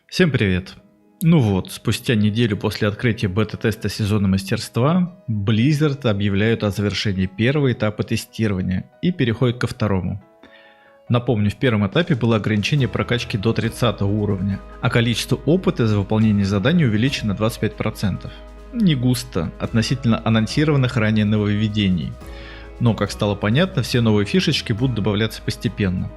Всем привет! Ну вот, спустя неделю после открытия бета-теста сезона мастерства, Blizzard объявляют о завершении первого этапа тестирования и переходят ко второму. Напомню, в первом этапе было ограничение прокачки до 30 уровня, а количество опыта за выполнение заданий увеличено на 25%. Не густо, относительно анонсированных ранее нововведений. Но, как стало понятно, все новые фишечки будут добавляться постепенно.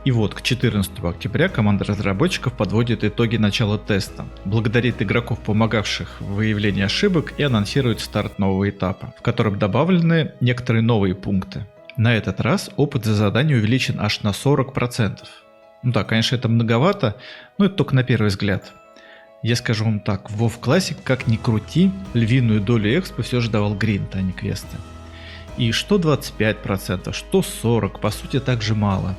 И вот, к 14 октября команда разработчиков подводит итоги начала теста, благодарит игроков, помогавших в выявлении ошибок, и анонсирует старт нового этапа, в котором добавлены некоторые новые пункты. На этот раз опыт за задание увеличен аж на 40%. Ну да, конечно, это многовато, но это только на первый взгляд. Я скажу вам так, в WoW Classic, как ни крути, львиную долю экспа все же давал гринд, а не квесты. И что 25%, что 40%, по сути так же мало.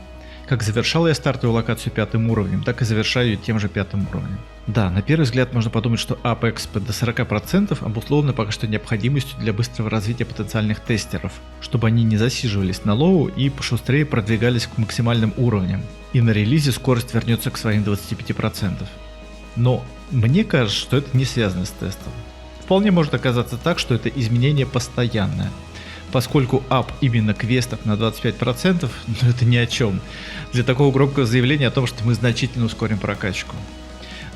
Как завершал я стартовую локацию 5 уровнем, так и завершаю ее тем же 5 уровнем. Да, на первый взгляд можно подумать, что ап экспа до 40% обусловлено пока что необходимостью для быстрого развития потенциальных тестеров, чтобы они не засиживались на лоу и пошустрее продвигались к максимальным уровням, и на релизе скорость вернется к своим 25%. Но мне кажется, что это не связано с тестом. Вполне может оказаться так, что это изменение постоянное. Поскольку ап именно квестов на 25%, ну это ни о чем. Для такого громкого заявления о том, что мы значительно ускорим прокачку.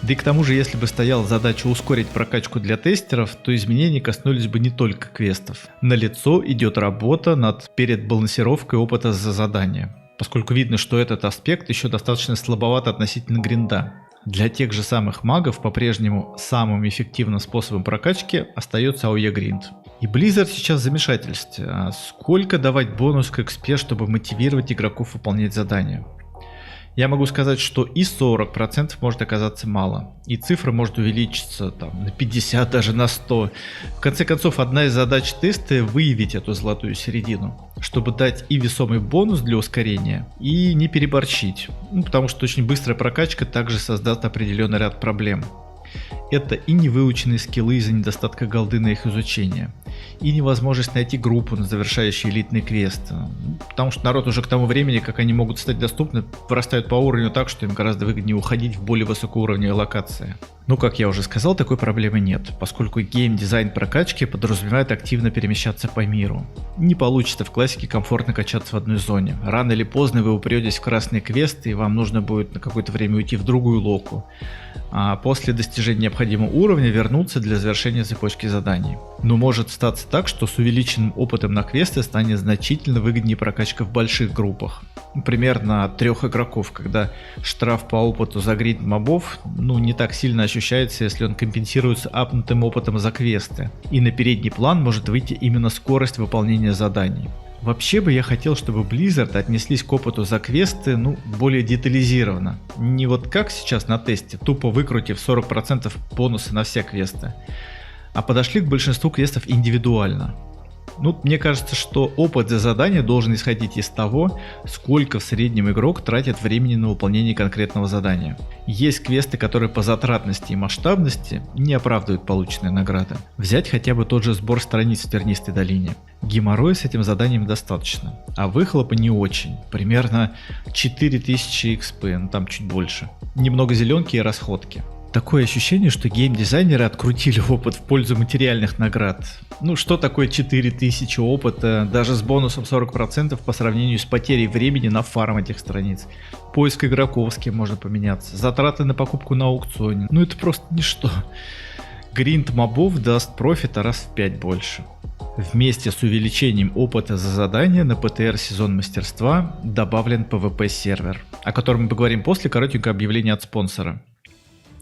Да и к тому же, если бы стояла задача ускорить прокачку для тестеров, то изменения коснулись бы не только квестов. Налицо идет работа над передбалансировкой опыта за задание, поскольку видно, что этот аспект еще достаточно слабоват относительно гринда. Для тех же самых магов по-прежнему самым эффективным способом прокачки остается AOE гринд. И Blizzard сейчас в замешательстве. А сколько давать бонус к XP, чтобы мотивировать игроков выполнять задания? Я могу сказать, что и 40% может оказаться мало. И цифра может увеличиться там, на 50, даже на 100. В конце концов, одна из задач теста — выявить эту золотую середину, чтобы дать и весомый бонус для ускорения, и не переборщить. Потому что очень быстрая прокачка также создаст определенный ряд проблем. Это и невыученные скиллы из-за недостатка голды на их изучение, и невозможность найти группу на завершающие элитные квесты, потому что народ уже к тому времени, как они могут стать доступны, вырастают по уровню так, что им гораздо выгоднее уходить в более высокоуровневые локации. Но, как я уже сказал, такой проблемы нет, поскольку геймдизайн прокачки подразумевает активно перемещаться по миру. Не получится в классике комфортно качаться в одной зоне. Рано или поздно вы упретесь в красные квесты, и вам нужно будет на какое-то время уйти в другую локу, а после достижения необходимого уровня вернуться для завершения цепочки заданий. Но может статься так, что с увеличенным опытом на квесты станет значительно выгоднее прокачка в больших группах. Примерно от 3 игроков, когда штраф по опыту за гринд мобов не так сильно ощущается, если он компенсируется апнутым опытом за квесты. И на передний план может выйти именно скорость выполнения заданий. Вообще бы я хотел, чтобы Blizzard отнеслись к опыту за квесты более детализированно. Не вот как сейчас на тесте, тупо выкрутив 40% бонуса на все квесты, а подошли к большинству квестов индивидуально. Мне кажется, что опыт за задание должен исходить из того, сколько в среднем игрок тратит времени на выполнение конкретного задания. Есть квесты, которые по затратности и масштабности не оправдывают полученные награды. Взять хотя бы тот же сбор страниц в Тернистой долине. Геморроя с этим заданием достаточно, а выхлопа не очень, примерно 4000 XP, там чуть больше. Немного зеленки и расходки. Такое ощущение, что геймдизайнеры открутили опыт в пользу материальных наград. Что такое 4000 опыта, даже с бонусом 40% по сравнению с потерей времени на фарм этих страниц? Поиск игроков, с кем можно поменяться, затраты на покупку на аукционе. Это просто ничто. Гринд мобов даст профита раз в 5 больше. Вместе с увеличением опыта за задание на ПТР сезон мастерства добавлен PvP сервер, о котором мы поговорим после коротенького объявления от спонсора.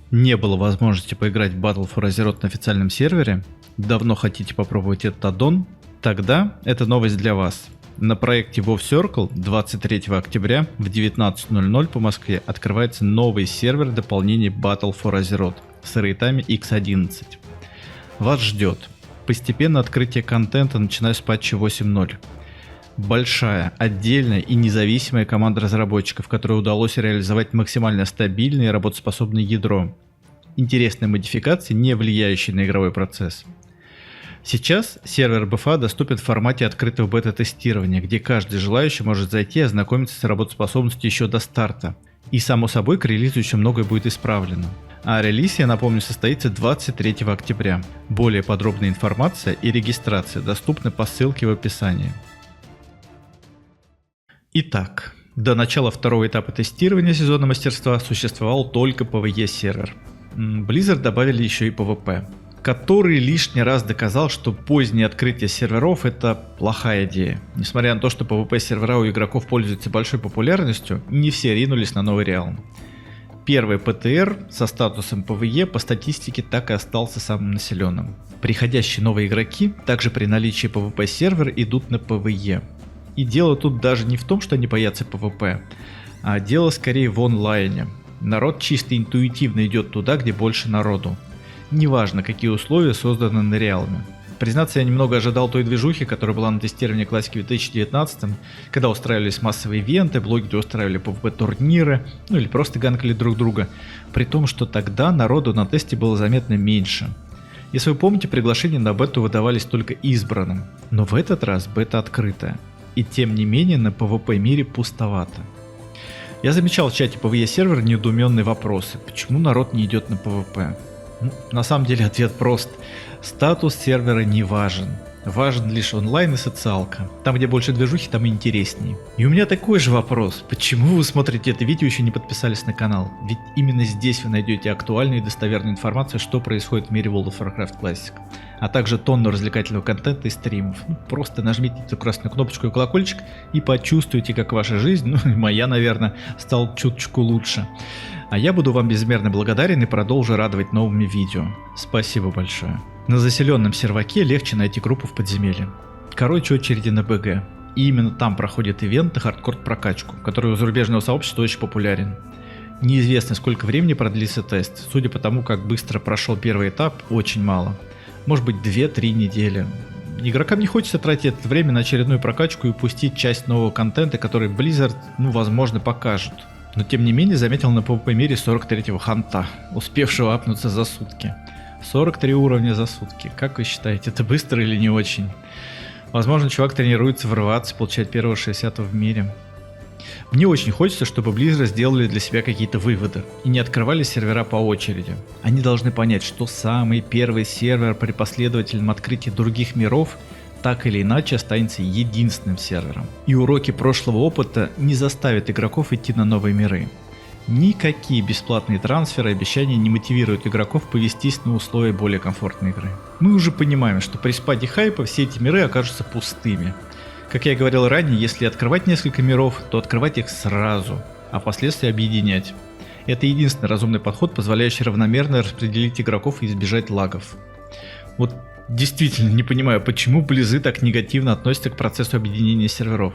Не было возможности поиграть в Battle for Azeroth на официальном сервере? Давно хотите попробовать этот аддон? Тогда это новость для вас. На проекте WoW Circle 23 октября в 19:00 по Москве открывается новый сервер дополнений Battle for Azeroth с рейтами X11. Вас ждет постепенное открытие контента, начиная с патча 8.0. Большая, отдельная и независимая команда разработчиков, которой удалось реализовать максимально стабильное и работоспособное ядро. Интересные модификации, не влияющие на игровой процесс. Сейчас сервер БФА доступен в формате открытого бета-тестирования, где каждый желающий может зайти и ознакомиться с работоспособностью еще до старта. И само собой к релизу еще многое будет исправлено. А релиз, я напомню, состоится 23 октября. Более подробная информация и регистрация доступны по ссылке в описании. Итак, до начала второго этапа тестирования сезона мастерства существовал только PvE сервер. Blizzard добавили еще и PvP, который лишний раз доказал, что позднее открытие серверов — это плохая идея. Несмотря на то, что PvP сервера у игроков пользуются большой популярностью, не все ринулись на новый реалм. Первый ПТР со статусом PvE по статистике так и остался самым населенным. Приходящие новые игроки также при наличии PvP сервера идут на PvE. И дело тут даже не в том, что они боятся PvP, а дело скорее в онлайне. Народ чисто интуитивно идет туда, где больше народу. Неважно, какие условия созданы на реалме. Признаться, я немного ожидал той движухи, которая была на тестировании классики в 2019, когда устраивались массовые ивенты, блогеры устраивали PvP-турниры, ну или просто ганкали друг друга, при том, что тогда народу на тесте было заметно меньше. Если вы помните, приглашения на бету выдавались только избранным, но в этот раз бета открытая, и тем не менее на PvP мире пустовато. Я замечал в чате PvE сервера недоуменные вопросы, почему народ не идет на PvP. На самом деле ответ прост. Статус сервера не важен. Важен лишь онлайн и социалка. Там, где больше движухи, там и интересней. И у меня такой же вопрос. Почему вы смотрите это видео и еще не подписались на канал? Ведь именно здесь вы найдете актуальную и достоверную информацию, что происходит в мире World of Warcraft Classic. А также тонну развлекательного контента и стримов. Просто нажмите эту красную кнопочку и колокольчик и почувствуйте, как ваша жизнь, ну и моя, наверное, стала чуточку лучше. А я буду вам безмерно благодарен и продолжу радовать новыми видео. Спасибо большое. На заселенном серваке легче найти группу в подземелье. Короче, очереди на БГ. И именно там проходят ивенты хардкор прокачку, который у зарубежного сообщества очень популярен. Неизвестно, сколько времени продлится тест. Судя по тому, как быстро прошел первый этап, очень мало. Может быть 2-3 недели. Игрокам не хочется тратить это время на очередную прокачку и упустить часть нового контента, который Blizzard, возможно, покажут. Но тем не менее заметил на PvP мире 43-го ханта, успевшего апнуться за сутки. 43 уровня за сутки. Как вы считаете, это быстро или не очень? Возможно, чувак тренируется врываться, получать первого 60-го в мире. Мне очень хочется, чтобы Blizzard сделали для себя какие-то выводы и не открывали сервера по очереди. Они должны понять, что самый первый сервер при последовательном открытии других миров так или иначе останется единственным сервером. И уроки прошлого опыта не заставят игроков идти на новые миры. Никакие бесплатные трансферы и обещания не мотивируют игроков повестись на условия более комфортной игры. Мы уже понимаем, что при спаде хайпа все эти миры окажутся пустыми. Как я говорил ранее, если открывать несколько миров, то открывать их сразу, а впоследствии объединять. Это единственный разумный подход, позволяющий равномерно распределить игроков и избежать лагов. Вот действительно не понимаю, почему Близы так негативно относятся к процессу объединения серверов.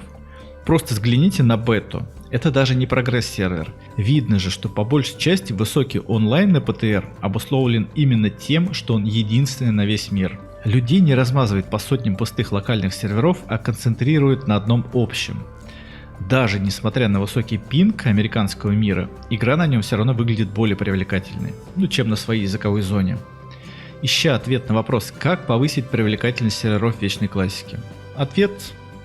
Просто взгляните на бету. Это даже не прогресс-сервер. Видно же, что по большей части высокий онлайн на ПТР обусловлен именно тем, что он единственный на весь мир. Людей не размазывает по сотням пустых локальных серверов, а концентрирует на одном общем. Даже несмотря на высокий пинг американского мира, игра на нем все равно выглядит более привлекательной, чем на своей языковой зоне. Ища ответ на вопрос, как повысить привлекательность серверов вечной классики, ответ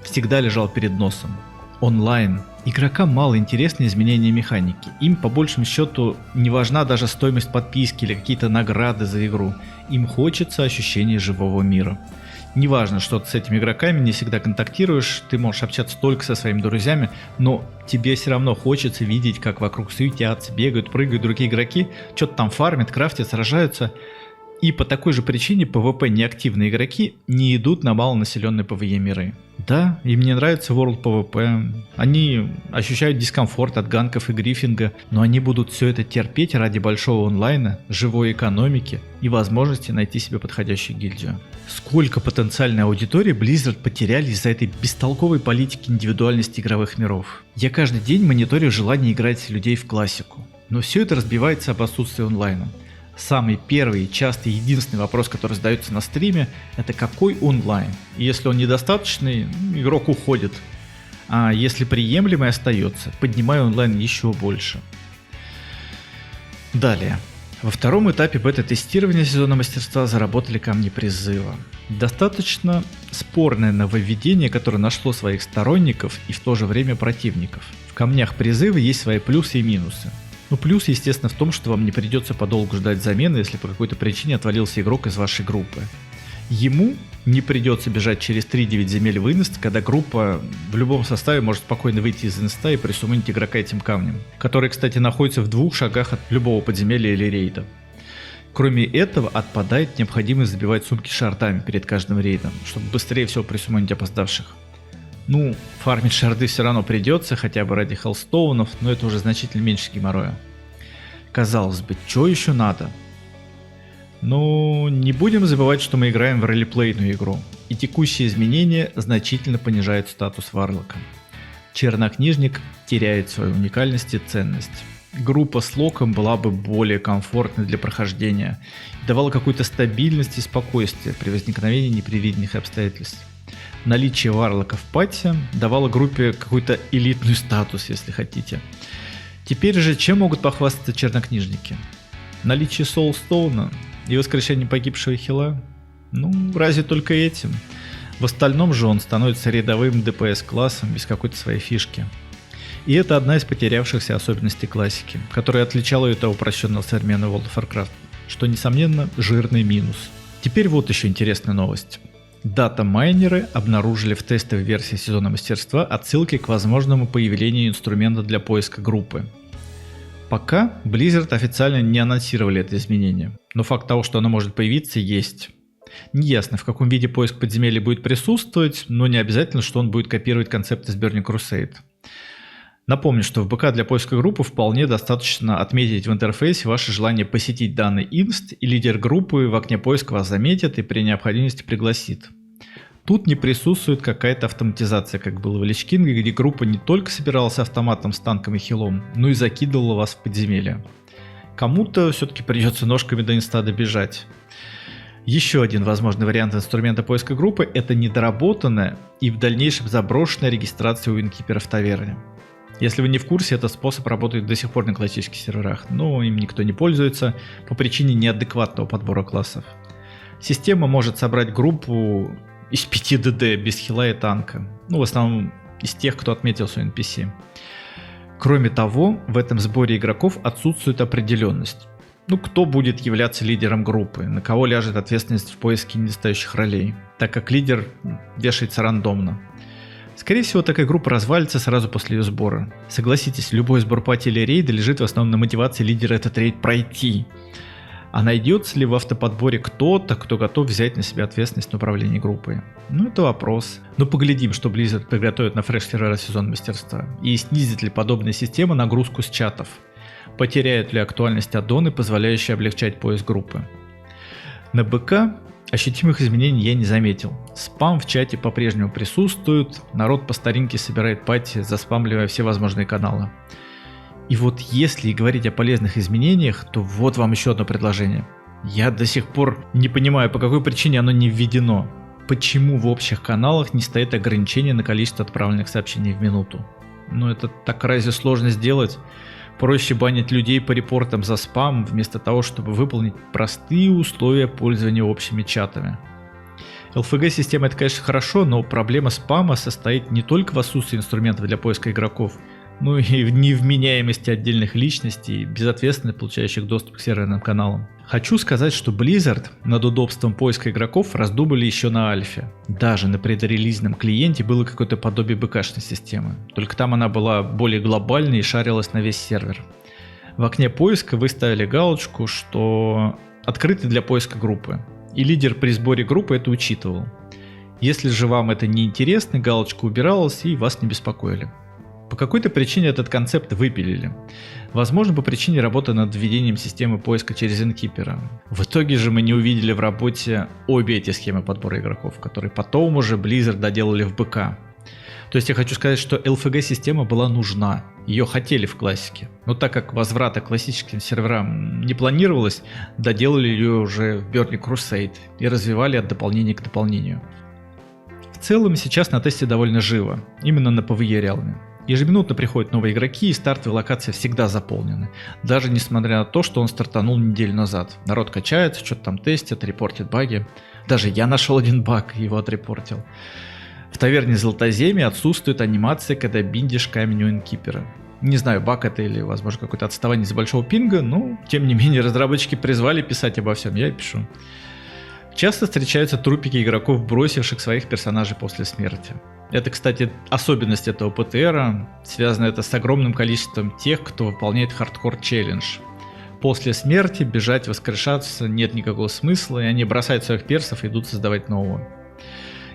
всегда лежал перед носом. Онлайн. Игрокам мало интересны изменения механики. Им по большему счету не важна даже стоимость подписки или какие-то награды за игру. Им хочется ощущения живого мира. Неважно, что ты с этими игроками не всегда контактируешь, ты можешь общаться только со своими друзьями, но тебе все равно хочется видеть, как вокруг суетятся, бегают, прыгают другие игроки, что-то там фармят, крафтят, сражаются. И по такой же причине PvP неактивные игроки не идут на малонаселенные PvE миры. Да, им не нравится World PvP, они ощущают дискомфорт от ганков и гриффинга, но они будут все это терпеть ради большого онлайна, живой экономики и возможности найти себе подходящую гильдию. Сколько потенциальной аудитории Blizzard потеряли из-за этой бестолковой политики индивидуальности игровых миров. Я каждый день мониторю желание играть людей в классику, но все это разбивается об отсутствии онлайна. Самый первый, частый, единственный вопрос, который задается на стриме, это какой онлайн. И если он недостаточный, игрок уходит. А если приемлемый, остается, поднимая онлайн еще больше. Далее. Во втором этапе бета-тестирования сезона мастерства заработали камни призыва. Достаточно спорное нововведение, которое нашло своих сторонников и в то же время противников. В камнях призыва есть свои плюсы и минусы. Ну, плюс, естественно, в том, что вам не придется подолгу ждать замены, если по какой-то причине отвалился игрок из вашей группы. Ему не придется бежать через 3-9 земель в инст, когда группа в любом составе может спокойно выйти из инста и присуммонить игрока этим камнем, который, кстати, находится в 2 шагах от любого подземелья или рейда. Кроме этого, отпадает необходимость забивать сумки шардами перед каждым рейдом, чтобы быстрее всего присуммонить опоздавших. Ну, фармить шарды все равно придется, хотя бы ради хеллстоунов, но это уже значительно меньше геморроя. Казалось бы, что еще надо? Но не будем забывать, что мы играем в ролеплейную игру, и текущие изменения значительно понижают статус варлока. Чернокнижник теряет свою уникальность и ценность. Группа с локом была бы более комфортной для прохождения, давала какую-то стабильность и спокойствие при возникновении непредвиденных обстоятельств. Наличие варлока в пати давало группе какой-то элитный статус, если хотите. Теперь же чем могут похвастаться чернокнижники? Наличие соулстоуна и воскрешение погибшего хила? Ну, разве только этим. В остальном же он становится рядовым ДПС-классом без какой-то своей фишки. И это одна из потерявшихся особенностей классики, которая отличала это упрощенного современного World of Warcraft, что, несомненно, жирный минус. Теперь вот еще интересная новость. Дата-майнеры обнаружили в тестовой версии сезона мастерства отсылки к возможному появлению инструмента для поиска группы. Пока Blizzard официально не анонсировали это изменение, но факт того, что оно может появиться, есть. Неясно, в каком виде поиск подземелья будет присутствовать, но не обязательно, что он будет копировать концепт из Burning Crusade. Напомню, что в БК для поиска группы вполне достаточно отметить в интерфейсе ваше желание посетить данный инст, и лидер группы в окне поиска вас заметит и при необходимости пригласит. Тут не присутствует какая-то автоматизация, как было в Лич Кинге, где группа не только собиралась автоматом с танком и хилом, но и закидывала вас в подземелье. Кому-то все-таки придется ножками до инста добежать. Еще один возможный вариант инструмента поиска группы – это недоработанная и в дальнейшем заброшенная регистрация у инкипера в таверне. Если вы не в курсе, этот способ работает до сих пор на классических серверах, но им никто не пользуется по причине неадекватного подбора классов. Система может собрать группу из 5 ДД без хила и танка, в основном из тех, кто отметил свой NPC. Кроме того, в этом сборе игроков отсутствует определенность. Кто будет являться лидером группы, на кого ляжет ответственность в поиске недостающих ролей, так как лидер вешается рандомно. Скорее всего, такая группа развалится сразу после ее сбора. Согласитесь, любой сбор пати или рейда лежит в основном на мотивации лидера этот рейд пройти. А найдется ли в автоподборе кто-то, кто готов взять на себя ответственность на управление группой? Это вопрос. Но поглядим, что Blizzard приготовит на фреш-сервера сезон мастерства. И снизит ли подобная система нагрузку с чатов? Потеряют ли актуальность аддоны, позволяющие облегчать поиск группы? На БК ощутимых изменений я не заметил. Спам в чате по-прежнему присутствует, народ по старинке собирает пати, заспамливая все возможные каналы. И вот если говорить о полезных изменениях, то вот вам еще одно предложение. Я до сих пор не понимаю, по какой причине оно не введено. Почему в общих каналах не стоит ограничение на количество отправленных сообщений в минуту? Это так разве сложно сделать? Проще банить людей по репортам за спам, вместо того, чтобы выполнить простые условия пользования общими чатами. LFG-система это, конечно, хорошо, но проблема спама состоит не только в отсутствии инструментов для поиска игроков, но и в невменяемости отдельных личностей, безответственно получающих доступ к серверным каналам. Хочу сказать, что Blizzard над удобством поиска игроков раздумали еще на альфе. Даже на предрелизном клиенте было какое-то подобие БКшной системы, только там она была более глобальной и шарилась на весь сервер. В окне поиска вы ставили галочку, что открыты для поиска группы, и лидер при сборе группы это учитывал. Если же вам это не интересно, галочка убиралась и вас не беспокоили. По какой-то причине этот концепт выпилили. Возможно, по причине работы над введением системы поиска через инкипера. В итоге же мы не увидели в работе обе эти схемы подбора игроков, которые потом уже Blizzard доделали в БК. То есть я хочу сказать, что LFG-система была нужна, ее хотели в классике. Но так как возврата к классическим серверам не планировалось, доделали ее уже в Burning Crusade и развивали от дополнения к дополнению. В целом сейчас на тесте довольно живо, именно на PvE реалме. Ежеминутно приходят новые игроки, и стартовые локации всегда заполнены. Даже несмотря на то, что он стартанул неделю назад. Народ качается, что-то там тестит, репортит баги. Даже я нашел один баг и его отрепортил. В таверне Золотоземья отсутствует анимация, когда биндишь камень у инкипера. Не знаю, баг это или, возможно, какое-то отставание из-за большого пинга, но, тем не менее, разработчики призвали писать обо всем, я и пишу. Часто встречаются трупики игроков, бросивших своих персонажей после смерти. Это, кстати, особенность этого ПТРа, связано это с огромным количеством тех, кто выполняет хардкор челлендж. После смерти бежать, воскрешаться нет никакого смысла, и они бросают своих персов и идут создавать нового.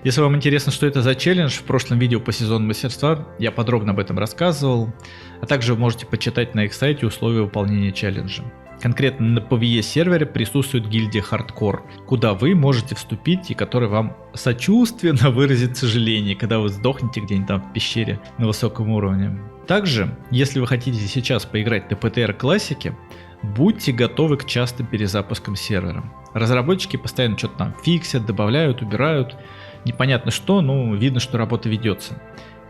Если вам интересно, что это за челлендж, в прошлом видео по сезону мастерства я подробно об этом рассказывал, а также вы можете почитать на их сайте условия выполнения челленджа. Конкретно на PvE сервере присутствует гильдия Хардкор, куда вы можете вступить и который вам сочувственно выразит сожаление, когда вы сдохнете где-нибудь там в пещере на высоком уровне. Также, если вы хотите сейчас поиграть на PTR классике, будьте готовы к частым перезапускам сервера. Разработчики постоянно что-то там фиксят, добавляют, убирают. Непонятно что, но видно, что работа ведется.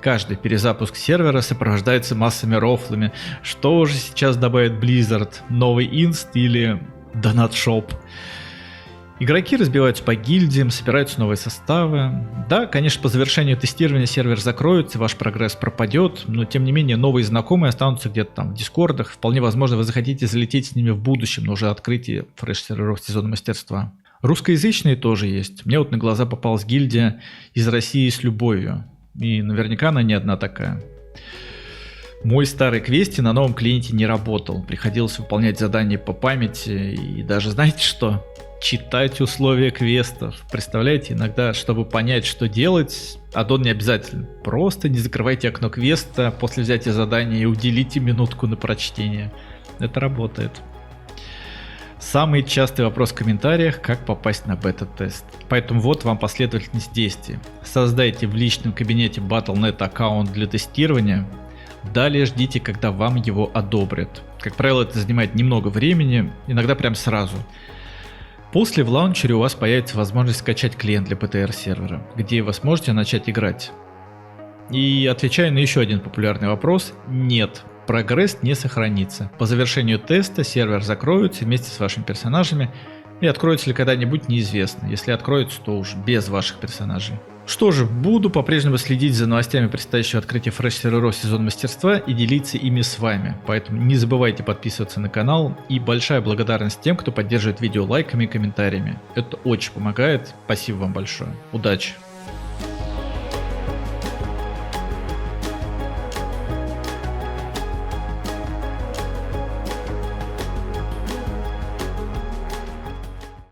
Каждый перезапуск сервера сопровождается массами рофлами. Что уже сейчас добавит Blizzard? Новый инст или донат-шоп? Игроки разбиваются по гильдиям, собираются новые составы. Да, конечно, по завершению тестирования сервер закроется, ваш прогресс пропадет, но тем не менее новые знакомые останутся где-то там в дискордах. Вполне возможно, вы захотите залететь с ними в будущем, на уже открытии фреш-серверов сезона мастерства. Русскоязычные тоже есть. Мне вот на глаза попалась гильдия из России с любовью. И наверняка она не одна такая. Мой старый квести на новом клиенте не работал. Приходилось выполнять задания по памяти. И даже знаете что? Читать условия квестов. Представляете, иногда, чтобы понять, что делать, аддон не обязательно. Просто не закрывайте окно квеста после взятия задания и уделите минутку на прочтение. Это работает. Самый частый вопрос в комментариях, как попасть на бета-тест. Поэтому вот вам последовательность действий. Создайте в личном кабинете Battle.net аккаунт для тестирования. Далее ждите, когда вам его одобрят. Как правило, это занимает немного времени, иногда прям сразу. После в лаунчере у вас появится возможность скачать клиент для PTR сервера, где вы сможете начать играть. И отвечая на еще один популярный вопрос, нет. Прогресс не сохранится. По завершению теста сервер закроется вместе с вашими персонажами, и откроется ли когда-нибудь неизвестно. Если откроется, то уж без ваших персонажей. Что же, буду по-прежнему следить за новостями предстоящего открытия фреш-серверов сезона мастерства и делиться ими с вами. Поэтому не забывайте подписываться на канал, и большая благодарность тем, кто поддерживает видео лайками и комментариями. Это очень помогает. Спасибо вам большое. Удачи!